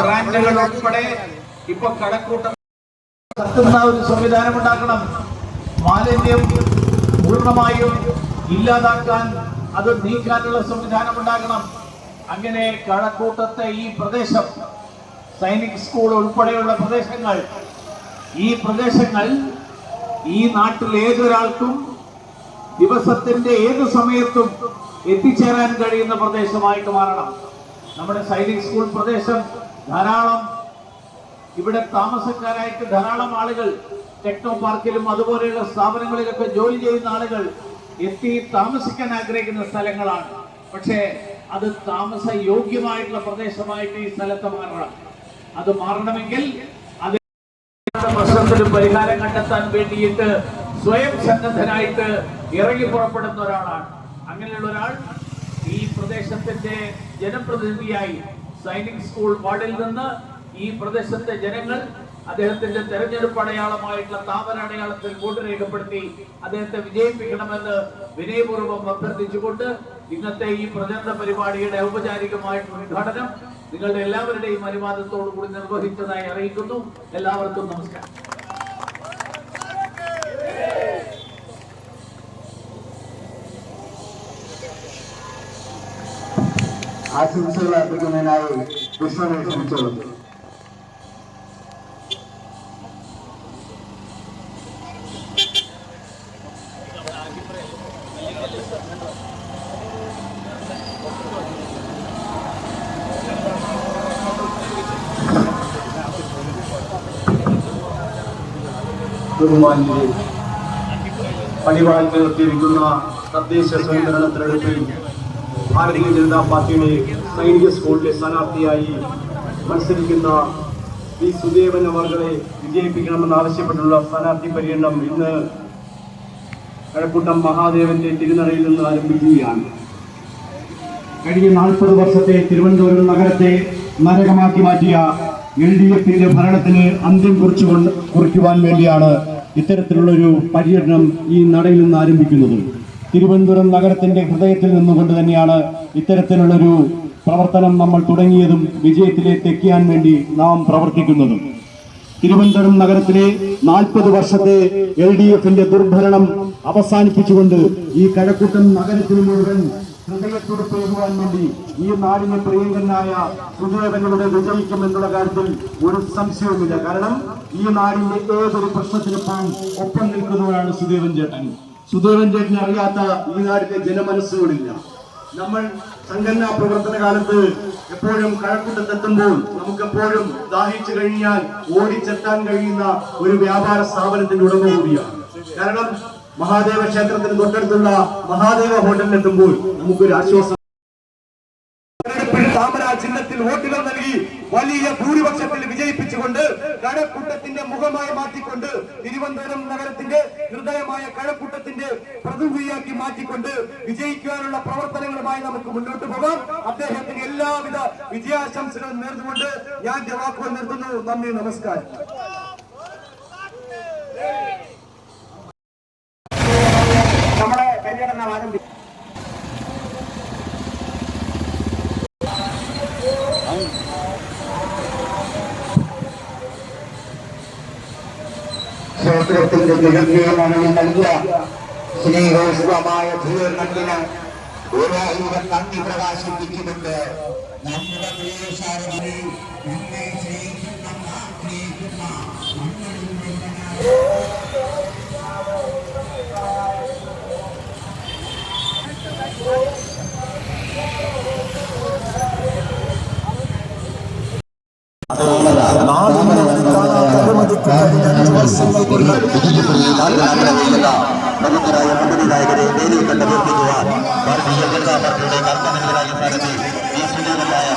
ബ്രാൻഡുകൾ ഉൾപ്പെടെ ഇപ്പൊ കടക്കൂട്ടം നടത്തുന്ന ഒരു സംവിധാനം ഉണ്ടാക്കണം. മാലിന്യം പൂർണ്ണമായും ഇല്ലാതാക്കാൻ അത് നീക്കാനുള്ള സംവിധാനം ഉണ്ടാക്കണം. അങ്ങനെ കഴക്കൂട്ടത്തെ ഈ പ്രദേശം, സൈനിക് സ്കൂൾ ഉൾപ്പെടെയുള്ള പ്രദേശങ്ങൾ, ഈ നാട്ടിൽ ഏതൊരാൾക്കും ദിവസത്തിന്റെ ഏത് സമയത്തും എത്തിച്ചേരാൻ കഴിയുന്ന പ്രദേശമായിട്ട് മാറണം. നമ്മുടെ സൈനിക് സ്കൂൾ പ്രദേശം ധാരാളം ഇവിടെ താമസക്കാരായിട്ട് ധാരാളം ആളുകൾ ടെക്നോ പാർക്കിലും അതുപോലെയുള്ള സ്ഥാപനങ്ങളിലൊക്കെ ജോലി ചെയ്യുന്ന ആളുകൾ എത്തി താമസിക്കാൻ ആഗ്രഹിക്കുന്ന സ്ഥലങ്ങളാണ്. പക്ഷേ അത് താമസ യോഗ്യമായിട്ടുള്ള പ്രദേശമായിട്ട് ഈ സ്ഥലത്ത് മാറണം. അത് മാറണമെങ്കിൽ അത് പ്രശ്നത്തിനും പരിഹാരം കണ്ടെത്താൻ വേണ്ടിയിട്ട് സ്വയം സന്നദ്ധനായിട്ട് ഇറങ്ങി പുറപ്പെടുന്ന ഒരാളാണ്. അങ്ങനെയുള്ള ഒരാൾ ഈ പ്രദേശത്തിന്റെ ജനപ്രതിനിധിയായി സൈനിക് സ്കൂൾ വാർഡിൽ നിന്ന് ഈ പ്രദേശത്തെ ജനങ്ങൾ അദ്ദേഹത്തിന്റെ തെരഞ്ഞെടുപ്പ് അടയാളമായിട്ടുള്ള താമര അടയാളത്തിൽ വോട്ട് രേഖപ്പെടുത്തി അദ്ദേഹത്തെ വിജയിപ്പിക്കണമെന്ന് വിനയപൂർവ്വം അഭ്യർത്ഥിച്ചുകൊണ്ട് ഇന്നത്തെ ഈ പ്രചരണ പരിപാടിയുടെ ഔപചാരികമായിട്ടുള്ള ഉദ്ഘാടനം നിങ്ങളുടെ എല്ലാവരുടെയും അനുവാദത്തോടു കൂടി നിർവഹിച്ചതായി അറിയിക്കുന്നു. എല്ലാവർക്കും നമസ്കാരം. ആശംസകൾ അർപ്പിക്കുന്നതിനായി വിശ്വനെ ക്ഷണിച്ചോളൂ. ബഹുമാന്യരെ, പണിവാഴ്ച നിർത്തിയിരിക്കുന്ന തദ്ദേശ സ്വയംഭരണ തെരഞ്ഞെടുപ്പിൽ ഭാരതീയ ജനതാ പാർട്ടിയുടെ സൈനിക സ്കൂളിലെ സ്ഥാനാർത്ഥിയായി മത്സരിക്കുന്ന ഈ സുദേവൻ അവർകളെ വിജയിപ്പിക്കണമെന്നാവശ്യപ്പെട്ടുള്ള സ്ഥാനാർത്ഥി പര്യടനം ഇന്ന് കഴക്കൂട്ടം മഹാദേവന്റെ തിരുനടയിൽ നിന്ന് ആരംഭിക്കുകയാണ്. കഴിഞ്ഞ 40 വർഷത്തെ തിരുവനന്തപുരം നഗരത്തെ നരകമാക്കി മാറ്റിയ LDFന്റെ ഭരണത്തിന് അന്ത്യം കുറിക്കുവാൻ വേണ്ടിയാണ് ഇത്തരത്തിലുള്ളൊരു പര്യടനം ഈ നടയിൽ നിന്ന് ആരംഭിക്കുന്നത്. തിരുവനന്തപുരം നഗരത്തിന്റെ ഹൃദയത്തിൽ നിന്നുകൊണ്ട് തന്നെയാണ് ഇത്തരത്തിലുള്ളൊരു പ്രവർത്തനം നമ്മൾ തുടങ്ങിയതും വിജയത്തിലേക്ക് എത്തിക്കാൻ വേണ്ടി നാം പ്രവർത്തിക്കുന്നതും. തിരുവനന്തപുരം നഗരത്തിലെ 40 വർഷത്തെ LDFന്റെ ദുർഭരണം അവസാനിപ്പിച്ചുകൊണ്ട് ഈ കഴക്കൂട്ടം നഗരത്തിൽ മുഴുവൻ ഹൃദയത്തുടുപ്പേകുവാൻ വേണ്ടി ഈ നാടിന് പ്രിയങ്കരനായ സുദേവനോട് വിജയിക്കുമെന്നുള്ള കാര്യത്തിൽ ഒരു സംശയവുമില്ല. കാരണം ഈ നാടിന്റെ ഏതൊരു പ്രശ്നത്തിനൊപ്പം ഒപ്പം നിൽക്കുന്നവരാണ് സുദേവൻ ചേട്ടൻ. സുദേവൻ ചേട്ടനെ അറിയാത്ത ഈ നാടിന്റെ ജനമനസ്സുകളില്ല. നമ്മൾ സംഘടനാ പ്രവർത്തന കാലത്ത് എപ്പോഴും കഴക്കൂട്ടത്തെത്തുമ്പോൾ നമുക്കെപ്പോഴും ദാഹിച്ചു കഴിഞ്ഞാൽ ഓടിച്ചെത്താൻ കഴിയുന്ന ഒരു വ്യാപാര സ്ഥാപനത്തിന്റെ ഉടമ കൂടിയാണ്. കാരണം മഹാദേവ ക്ഷേത്രത്തിന് തൊട്ടടുത്തുള്ള മഹാദേവ ഹോട്ടലിലെത്തുമ്പോൾ നമുക്കൊരു ആശ്വാസം. താമര ചിഹ്നത്തിൽ വോട്ടുകൾ നൽകി വലിയ ഭൂരിപക്ഷത്തിൽ വിജയിപ്പിച്ചുകൊണ്ട് കഴക്കൂട്ടത്തിന്റെ മുഖമായി മാറ്റിക്കൊണ്ട് തിരുവനന്തപുരം നഗരത്തിന്റെ ഹൃദയമായ കഴക്കൂട്ടത്തിന്റെ പ്രതിനിധിയാക്കി മാറ്റിക്കൊണ്ട് വിജയിക്കാനുള്ള പ്രവർത്തനങ്ങളുമായി നമുക്ക് മുന്നോട്ട് പോകാം. അദ്ദേഹത്തിന് എല്ലാവിധ വിജയാശംസകളും നേർന്നുകൊണ്ട് ഞാൻ വാക്കുകൾ നിർത്തുന്നു. നന്ദി, നമസ്കാരം. നമ്മുടെ പര്യടനം ആരംഭിക്കും. ക്ഷേത്രത്തിന്റെ ജനപ്രിയമാണ് നൽകിയ സ്നേഹോഷ്മമായ ധീരനന്ദിന് ഒരായിരം നന്ദി പ്രകാശിപ്പിക്കുന്നുണ്ട്. നമ്മുടെ പ്രിയസാരനെ നമ്മെ സ്നേഹിക്കുന്ന പ്രമുഖരായ മുന്നണിനായകരെ നേരിൽ കണ്ട് പ്രവർത്തിക്കുവാൻ ഭാരതീയ ജനതാ പാർട്ടിയുടെ കർമ്മനിരതരായ സ്ഥാനത്ത് ഈ സുന്ദരനായ